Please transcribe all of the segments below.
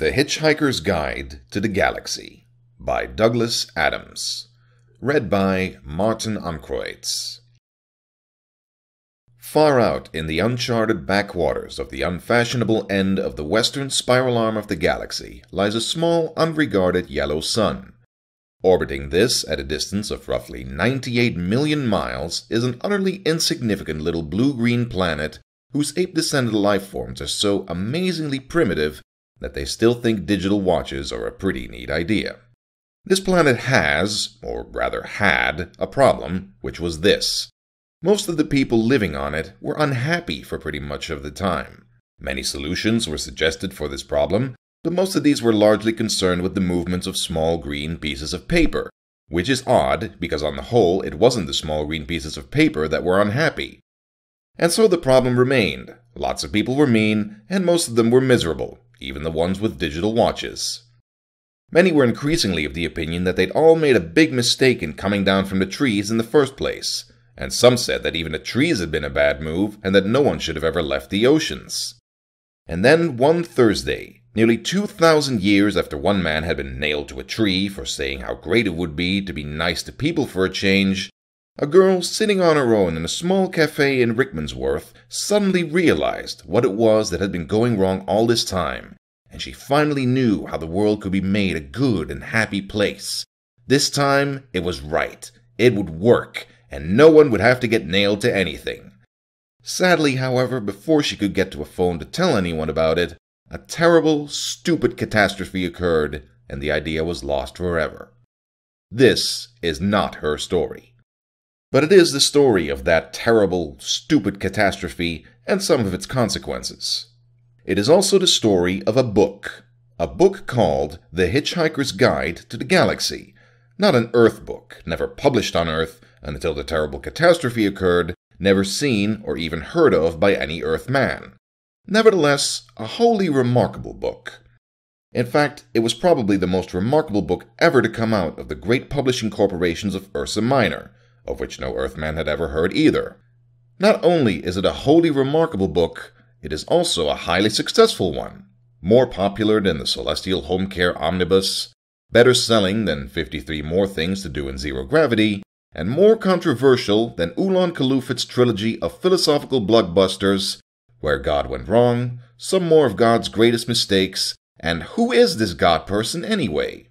The Hitchhiker's Guide to the Galaxy by Douglas Adams. Read by Martin Amkreutz. Far out in the uncharted backwaters of the unfashionable end of the western spiral arm of the galaxy lies a small, unregarded yellow sun. Orbiting this at a distance of roughly 98 million miles is an utterly insignificant little blue-green planet whose ape-descended life forms are so amazingly primitive that they still think digital watches are a pretty neat idea. This planet has, or rather had, a problem, which was this. Most of the people living on it were unhappy for pretty much of the time. Many solutions were suggested for this problem, but most of these were largely concerned with the movements of small green pieces of paper, which is odd because on the whole it wasn't the small green pieces of paper that were unhappy. And so the problem remained. Lots of people were mean, and most of them were miserable, even the ones with digital watches. Many were increasingly of the opinion that they'd all made a big mistake in coming down from the trees in the first place, and some said that even the trees had been a bad move and that no one should have ever left the oceans. And then one Thursday, nearly 2,000 years after one man had been nailed to a tree for saying how great it would be to be nice to people for a change, a girl sitting on her own in a small cafe in Rickmansworth suddenly realized what it was that had been going wrong all this time, and she finally knew how the world could be made a good and happy place. This time, it was right. It would work, and no one would have to get nailed to anything. Sadly, however, before she could get to a phone to tell anyone about it, a terrible, stupid catastrophe occurred, and the idea was lost forever. This is not her story. But it is the story of that terrible, stupid catastrophe and some of its consequences. It is also the story of a book called The Hitchhiker's Guide to the Galaxy. Not an Earth book, never published on Earth until the terrible catastrophe occurred, never seen or even heard of by any Earthman. Nevertheless, a wholly remarkable book. In fact, it was probably the most remarkable book ever to come out of the great publishing corporations of Ursa Minor, of which no Earthman had ever heard either. Not only is it a wholly remarkable book, it is also a highly successful one, more popular than the Celestial Home Care Omnibus, better selling than 53 More Things to Do in Zero Gravity, and more controversial than Ulan Kalufit's trilogy of philosophical blockbusters, Where God Went Wrong, Some More of God's Greatest Mistakes, and Who Is This God Person Anyway?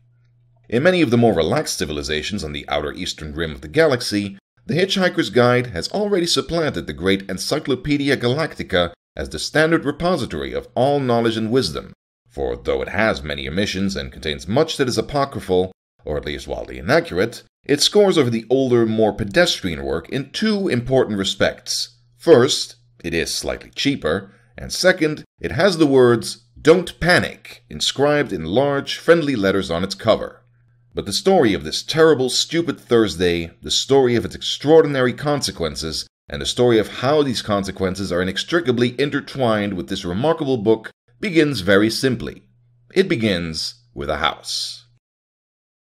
In many of the more relaxed civilizations on the outer eastern rim of the galaxy, The Hitchhiker's Guide has already supplanted the great Encyclopedia Galactica as the standard repository of all knowledge and wisdom, for though it has many omissions and contains much that is apocryphal, or at least wildly inaccurate, it scores over the older, more pedestrian work in two important respects. First, it is slightly cheaper, and second, it has the words, "Don't Panic," inscribed in large, friendly letters on its cover. But the story of this terrible, stupid Thursday, the story of its extraordinary consequences, and the story of how these consequences are inextricably intertwined with this remarkable book begins very simply. It begins with a house.